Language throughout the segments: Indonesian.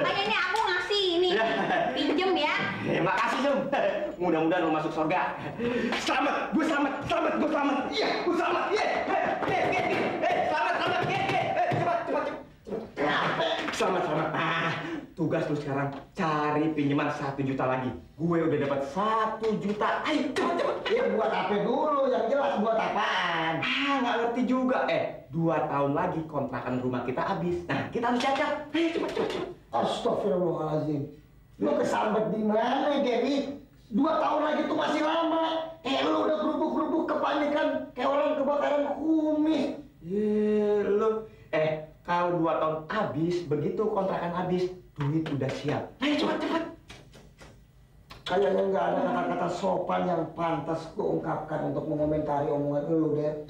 Makanya ini aku ngasih nih. Pinjem ya. Makasih, Sum. Mudah-mudahan lo masuk surga. Selamat, gue selamat. Iya, gue selamat. Iya. Selamat. Cepat. Selamat. Tugas lu sekarang cari pinjaman 1 juta lagi. Gue udah dapat 1 juta. Ayo, cepet. Ya buat apa dulu? Yang jelas buat apaan? Nggak ngerti juga. 2 tahun lagi kontrakan rumah kita habis. Nah, kita harus cacat. Ayo, cepet. Astagfirullahaladzim. Lu kesambet di mana, Dewi? 2 tahun lagi tuh masih lama. Lu udah gerubuk-gerubuk kepanikan kayak orang kebakaran kumis. Lu. Kalau 2 tahun habis, begitu kontrakan habis, duit udah siap. Ayo, cepet. Kayaknya nggak ada kata-kata sopan yang pantas kuungkapkan untuk mengomentari omongan lu, deh.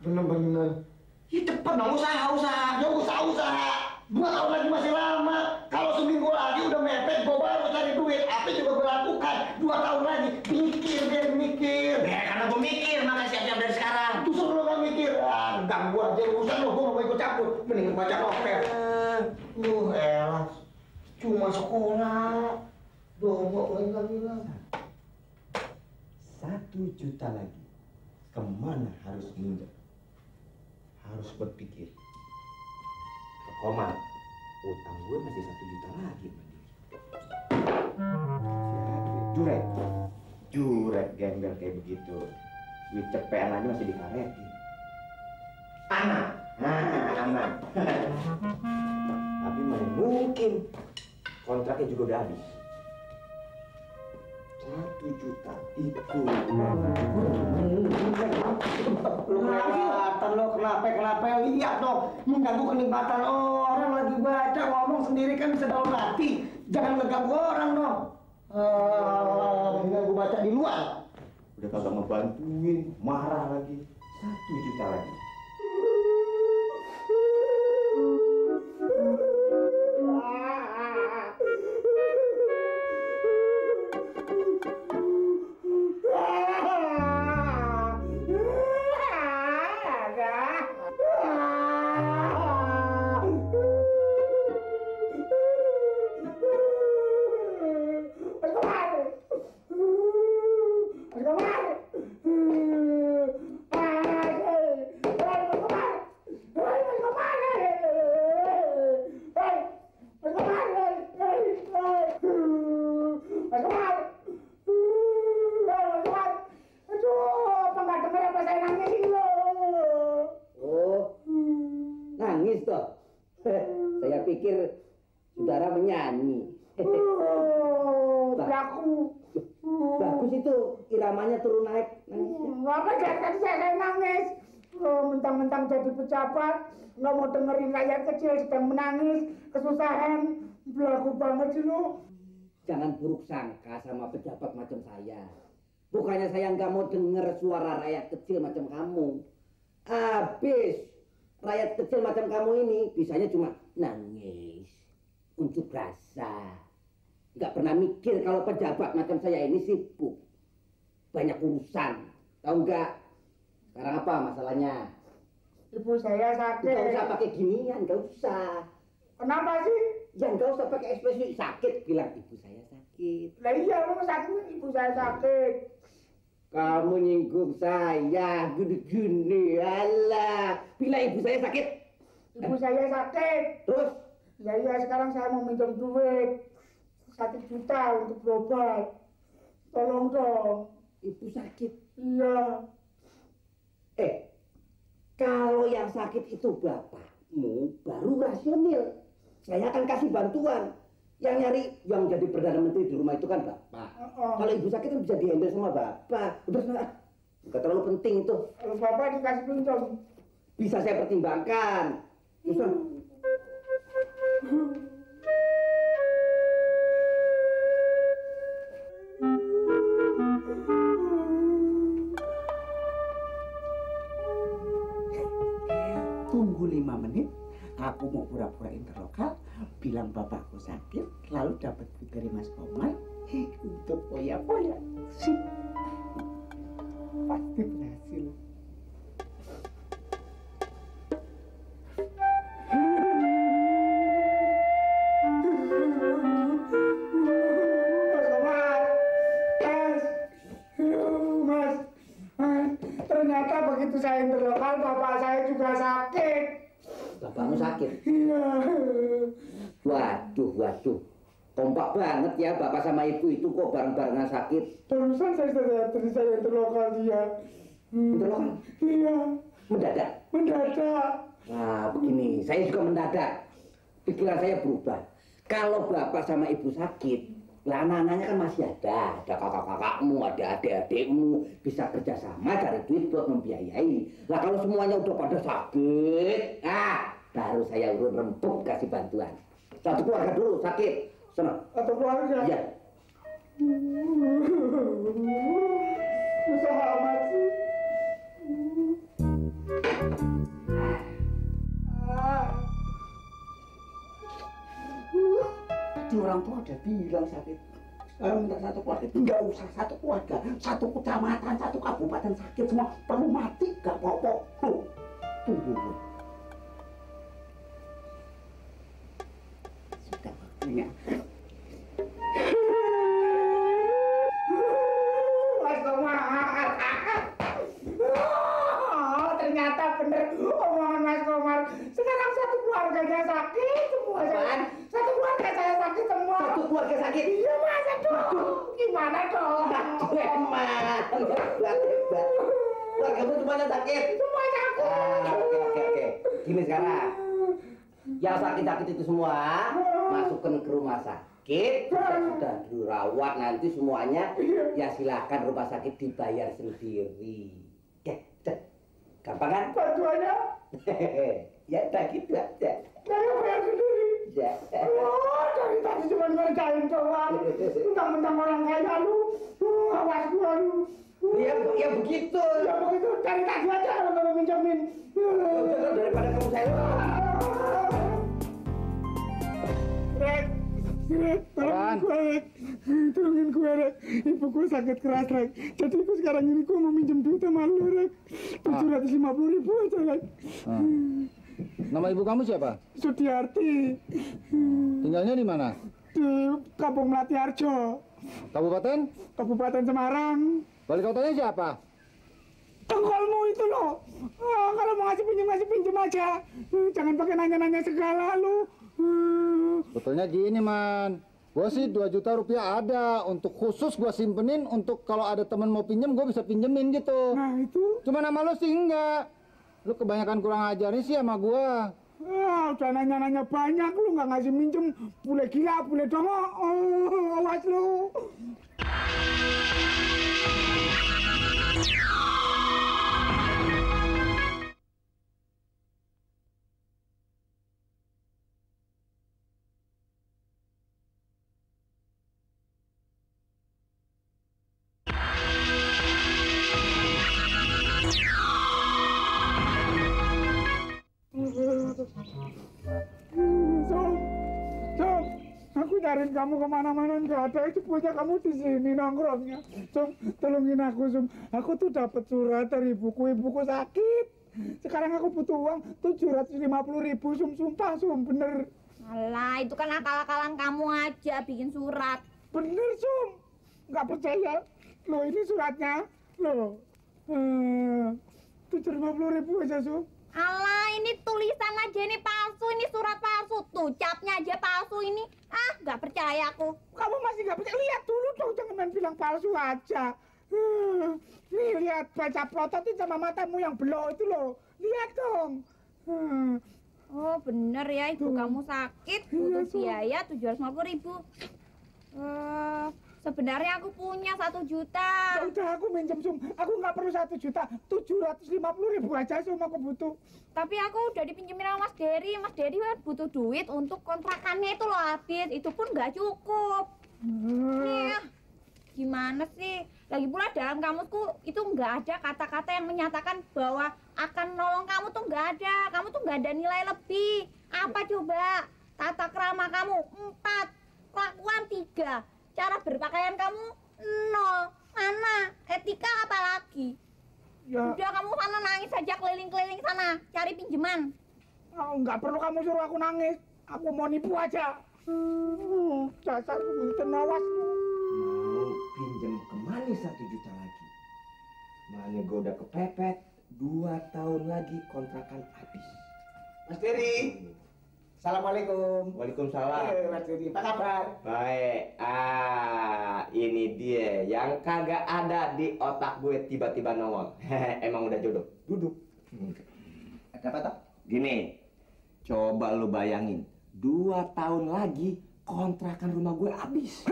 Bener-bener. Ya cepet dong, usaha. Ya usaha. 2 tahun lagi masih lama. Kalau seminggu lagi udah mepet, gue baru cari duit. Apa juga gue lakukan. 2 tahun lagi. Mikir. Ya, karena gue mikir, makanya siap-siap dari sekarang. Justru lo gak mikir. Ganggu aja urusan lo, gue gak mau ikut campur. Mending baca novel. Elah. Cuma sekolah. Dongok lagi gak bilang. 1 juta lagi. Kemana harus minjem? Harus berpikir. Ke Komar, utang gue masih 1 juta lagi sama dia. Jurek gembel kayak begitu. Duit cepean aja masih dikaretin. Anak. Tapi mana mungkin kontraknya juga udah habis. 1 juta itu. Lu kenapa? Lihat dong, mengganggu kenikmatan orang lagi baca ngomong sendiri kan bisa dalam hati. Jangan ngeganggu orang dong. Ganggu baca di luar. Udah kagak ngebantuin, marah lagi. 1 juta lagi. Saya pikir saudara menyanyi. Bagus itu iramanya turun naik. Apa tadi saya nangis? Mentang-mentang jadi pejabat, nggak mau dengerin rakyat kecil sedang menangis, kesusahan. Belagu banget sih lu. Jangan buruk sangka sama pejabat macam saya. Bukannya saya nggak mau denger suara rakyat kecil macam kamu. Habis rakyat kecil macam kamu ini bisanya cuma nangis, unjuk rasa. Nggak pernah mikir kalau pejabat macam saya ini sibuk, banyak urusan. Tahu nggak? Sekarang apa masalahnya? Ibu saya sakit. Nggak usah pakai ginian, nggak usah. Kenapa sih? Ya nggak usah pakai ekspresi sakit, bilang ibu saya sakit. Lah iya, lu sakit, ibu saya sakit. Kamu nyinggung saya, gini-gini, alah. Bila ibu saya sakit? Ibu saya sakit. Terus? Ya iya, sekarang saya mau minjem duit 1 juta untuk berobat. Tolong dong. Ibu sakit? Iya. Kalau yang sakit itu bapakmu, baru rasional. Saya akan kasih bantuan. Yang nyari, yang jadi Perdana Menteri di rumah itu kan bapak. Kalau ibu sakit kan bisa dihandle sama bapak. Udah sana. Bukan terlalu penting itu. Kalau bapak dikasih pinjam. Bisa saya pertimbangkan. Bisa. Tunggu 5 menit. Aku mau pura-pura interlokal, bilang bapakku sakit, lalu dapat duit dari Mas Komar untuk poya-poya. Pasti berhasil. saya interlokal, bapak saya juga sakit. Bapakmu sakit? Iya. Waduh. Kompak banget ya bapak sama ibu itu kok bareng-barengan sakit. Barusan saya interlokal dia. Interlokal? Iya. Mendadak? Mendadak. Nah begini, saya juga mendadak. Pikiran saya berubah. Kalau bapak sama ibu sakit, lah anak-anaknya kan masih ada kakak-kakakmu, ada adik-adikmu, bisa kerjasama cari duit buat membiayai. Lah kalau semuanya udah pada sakit, baru saya urun rempuk kasih bantuan. Satu keluarga dulu sakit, sana. Satu keluarga? Iya. Susah amat sih. Tadi orang tua udah bilang sakit. Sekarang minta satu keluarga, nggak usah satu keluarga, satu kecamatan, satu kabupaten sakit semua perlu mati, nggak apa-apa. Tunggu. Sudah waktunya. Mas Komar. Ternyata bener omongan Mas Komar. Sekarang satu keluarganya sakit semua. Satu keluarga saya sakit semua. Satu keluarga sakit? Iya Mas, aduh. Gimana dong? Aduh emang, hebat. Keluargamu semuanya sakit? Semua sakit. Oke. Gini sekarang, yang sakit-sakit itu semua masukkan ke rumah sakit, sudah dirawat nanti semuanya, ya silakan rumah sakit dibayar sendiri. Gampang kan? Bantuannya? Ya udah gitu aja. Saya bayar sendiri. Ya. Dari tadi cuma ngerjain doang. Mentang-mentang orang kaya lu. Awas gua lu. Ya begitu. Ya begitu, dari tadi aja kalau kamu minjemin. Daripada kamu saya. Rek, tolongin gue, Rek. Ibu gue sakit keras, Rek. Jadi gue sekarang ini gue mau minjem duit sama lu, Rek. 750.000 aja, Rek. Nama ibu kamu siapa? Sudiarti. Tinggalnya di mana? Di Kampung Melati Harjo, Kabupaten? Kabupaten Semarang. Wali kotanya siapa? Tengkolmu itu loh. Kalau mau ngasih pinjem aja. Jangan pakai nanya-nanya segala lu. Sebetulnya gini, Man. Gua sih 2 juta rupiah ada. Untuk khusus gua simpenin. Untuk kalau ada temen mau pinjem, gua bisa pinjemin gitu. Nah itu. Cuma nama lo sih enggak. Lu kebanyakan kurang ajarnya sih sama gua. Udah nanya-nanya banyak lu nggak ngasih minjem. Bule gila, bule dongo. Awas lu. Som, aku cariin kamu kemana-mana nggak ada. Itu punya kamu di sini nongkrongnya. Som, tolongin aku, Som. Aku tuh dapat surat dari ibuku sakit. Sekarang aku butuh uang 750.000, Som. Sumpah, Som, bener. Alah, itu kan akal-akalan kamu aja bikin surat. Bener, Som. Nggak percaya. Loh, ini suratnya. Loh. 750.000 aja, Som. Alah, ini tulisan aja ini palsu, ini surat palsu. Tuh, capnya aja palsu ini. Nggak percaya aku. Kamu masih nggak percaya? Lihat dulu dong, jangan main bilang palsu aja. Nih, lihat, baca plototin sama matamu yang belok itu loh. Lihat dong. Oh, bener ya, ibu kamu sakit, butuh biaya 750.000. Sebenarnya aku punya 1 juta. Ya udah, aku minjem, Sum. Aku nggak perlu 1 juta. 750.000 aja, Sum, aku butuh. Tapi aku udah dipinjemin sama Mas Dery. Mas Dery kan butuh duit untuk kontrakannya itu loh habis. Itu pun nggak cukup. Nih, gimana sih? Lagi pula dalam kamusku itu nggak ada kata-kata yang menyatakan bahwa akan nolong kamu tuh nggak ada. Kamu tuh nggak ada nilai lebih. Apa coba? Tata krama kamu 4, kelakuan 3, cara berpakaian kamu 0. Mana? Etika apa lagi? Ya. Udah kamu sana nangis saja keliling-keliling sana cari pinjaman. Nggak perlu kamu suruh aku nangis. Aku mau nipu aja. Dasar pemimpin awas. Mau pinjam kemana 1 juta lagi? Mana gue udah kepepet, 2 tahun lagi kontrakan habis. Mas Dery. Assalamualaikum. Waalaikumsalam. Mas Dery, apa kabar? Baik. Ini dia yang kagak ada di otak gue tiba-tiba nongol. Emang udah jodoh. Duduk. Ada apa, Tok? Gini, coba lu bayangin, 2 tahun lagi kontrakan rumah gue habis.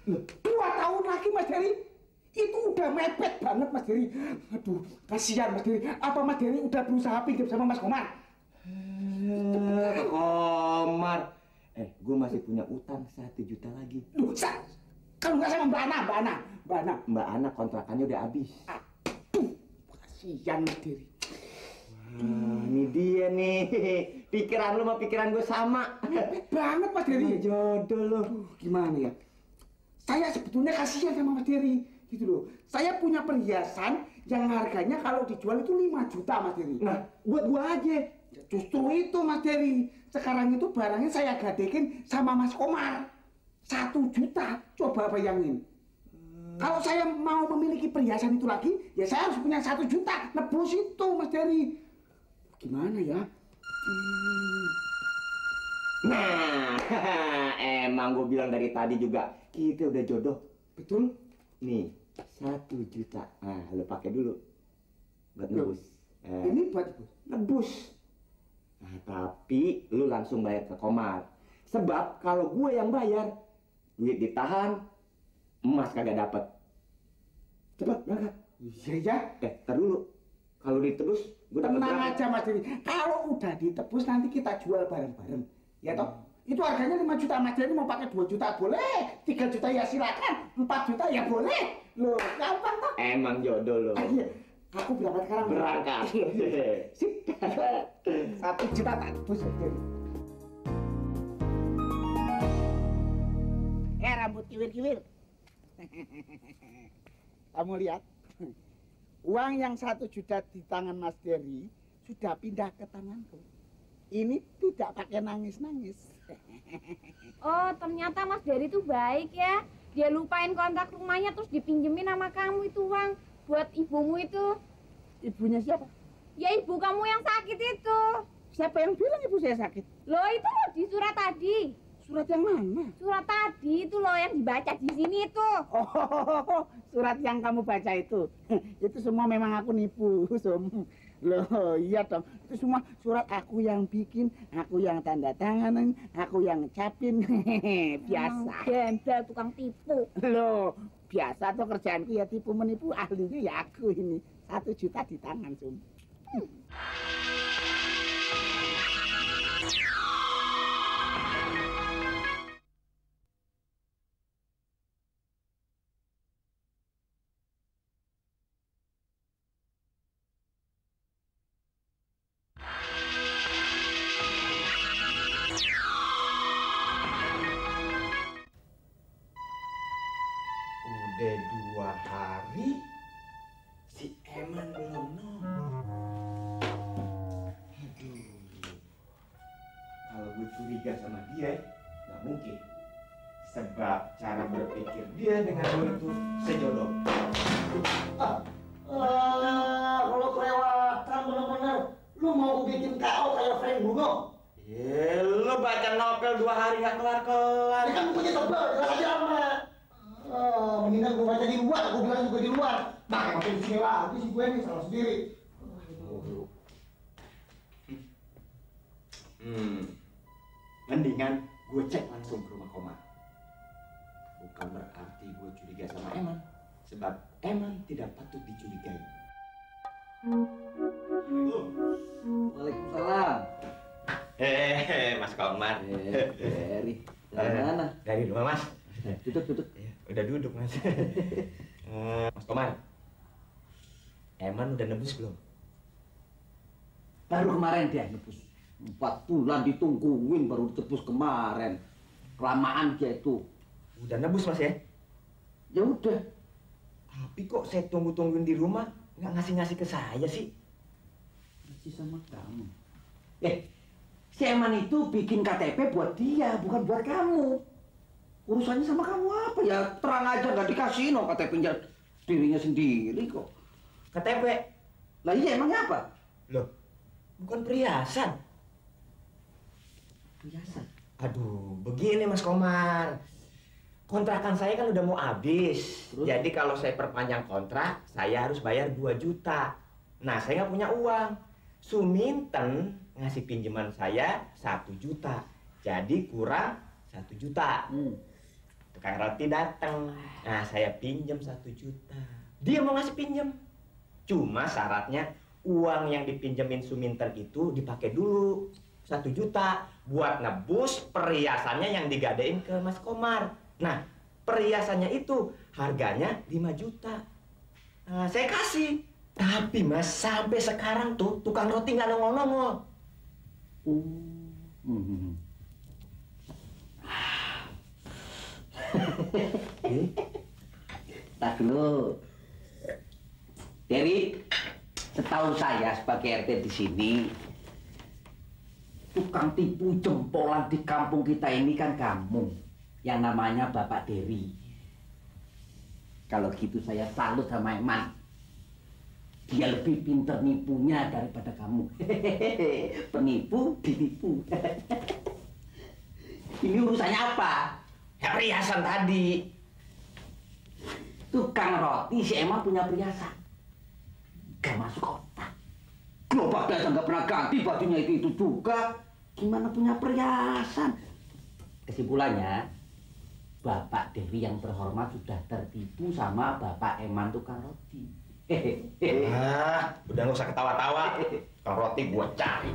2 tahun lagi, Mas Dery? Itu udah mepet banget, Mas Dery. Aduh, kasihan Mas Dery. Apa Mas Dery udah berusaha pinjam sama Mas Komar? Komar. Gue masih punya utang 1 juta lagi. Duh, kalau nggak sama Mbak Ana. Mbak Ana kontrakannya udah habis. Aduh, kasihan Mas Dery. Ini dia nih. Pikiran lu sama pikiran gue sama. Mepet banget, Mas Dery. Jodoh lo. Gimana ya? Saya sebetulnya kasihan sama Mas Dery. Gitu loh. Saya punya perhiasan yang harganya kalau dijual itu 5 juta, Mas Dery. Nah, buat gua aja. Justru itu, Mas Dery. Sekarang itu barangnya saya gadekin sama Mas Komar. 1 juta. Coba bayangin. Kalau saya mau memiliki perhiasan itu lagi, ya saya harus punya 1 juta. Nebus itu, Mas Dery. Gimana ya? Nah, emang gue bilang dari tadi juga, kita udah jodoh. Betul? Nih, 1 juta. Lo pakai dulu. Buat nebus. Ini buat ibu. Nebus. Nah, tapi lu langsung bayar ke Komar. Sebab kalau gue yang bayar, duit ditahan, emas kagak dapet. Cepet, berangkat. Iya ya. Tar dulu. Kalau ditebus, gue dapat Tenang berapa? aja, Mas Dery. Kalau udah ditebus nanti kita jual bareng-bareng. Ya toh? Itu harganya 5 juta, Mas Dery mau pakai 2 juta boleh. 3 juta ya silakan. 4 juta ya boleh. Loh, gampang toh? Emang jodoh lo. Iya. Aku berangkat sekarang. Berangkat. Sip. 1 juta tak tebus, Mas Dery. Rambut kiwir-kiwir. Kamu lihat? Uang yang 1 juta di tangan Mas Dery sudah pindah ke tanganku. Ini tidak pakai nangis-nangis. Oh, ternyata Mas Dery itu baik ya. Dia lupain kontrak rumahnya terus dipinjemin sama kamu itu uang buat ibumu itu. Ibunya siapa? Ya ibu kamu yang sakit itu. Siapa yang bilang ibu saya sakit? Loh itu loh di surat tadi. Surat yang mana? Surat tadi itu loh yang dibaca di sini itu. Oh, surat yang kamu baca itu. Itu semua memang aku nipu, Sum. Loh, iya dong. Itu semua surat aku yang bikin, aku yang tanda tanganin, aku yang capin. Biasa. Gembel tukang tipu. Loh, biasa tuh kerjaanku ya tipu menipu, ahlinya ya aku ini. 1 juta di tangan, Sum. Udah 2 hari si Eman belum nongol. Aduh. Kalau gue curiga sama dia, nggak mungkin. Sebab cara berpikir dia dengan gue itu sejodoh. Kalau kelewatan bener-bener, lu mau bikin KO kayak Frank Bungo? Lo baca novel 2 hari nggak kelar-kelar. Ini kan bukunya tebal, jelas aja sama. Mendingan gue baca di luar, gue bilang juga di luar. Nah, baca di sini lagi sih gue nih, salah sendiri. Mendingan gue cek langsung ke rumah Komar. Bukan berarti gue curiga sama Eman. Sebab Eman tidak patut dicurigai. Waalaikumsalam. Mas Komar. Dari mana? Dari rumah, Mas. Duduk. Udah duduk, Mas. Mas Komar. Eman udah nebus belum? Baru kemarin dia nebus. 4 bulan ditungguin baru ditebus kemarin. Kelamaan dia itu. Udah nebus, Mas ya? Ya udah. Tapi kok saya tunggu-tungguin di rumah nggak ngasih-ngasih ke saya sih? Masih sama kamu. Si Eman itu bikin KTP buat dia, bukan buat kamu. Urusannya sama kamu apa? Ya terang aja nggak dikasih no KTP-nya dirinya sendiri kok. KTP? Lah iya emangnya apa? Loh, bukan perhiasan. Perhiasan. Aduh, begini Mas Komar. Kontrakan saya kan udah mau habis. Terus? Jadi kalau saya perpanjang kontrak, saya harus bayar 2 juta. Nah, saya nggak punya uang. Suminten ngasih pinjaman saya 1 juta. Jadi kurang 1 juta. Tukang roti datang. Nah, saya pinjam 1 juta. Dia mau ngasih pinjam. Cuma syaratnya uang yang dipinjemin Suminten itu dipakai dulu 1 juta buat nebus perhiasannya yang digadein ke Mas Komar. Nah, perhiasannya itu harganya 5 juta. Nah, saya kasih. Tapi Mas, sampai sekarang tuh tukang roti nggak nongol-nongol. Tak dulu. Dewi, setahu saya sebagai RT di sini, tukang tipu jempolan di kampung kita ini kan kamu, yang namanya Bapak Dewi. Kalau gitu saya salut sama Eman. Dia lebih pinter nipunya daripada kamu. Penipu ditipu. Ini urusannya apa? Ya perhiasan tadi. Tukang roti si Eman punya perhiasan. Gak masuk otak. Gerobak aja nggak pernah ganti bajunya itu juga. Gimana punya perhiasan? Kesimpulannya, Bapak Dewi yang terhormat sudah tertipu sama Bapak Eman tukang roti. Udah nggak usah ketawa-tawa. Tukang roti gua cari.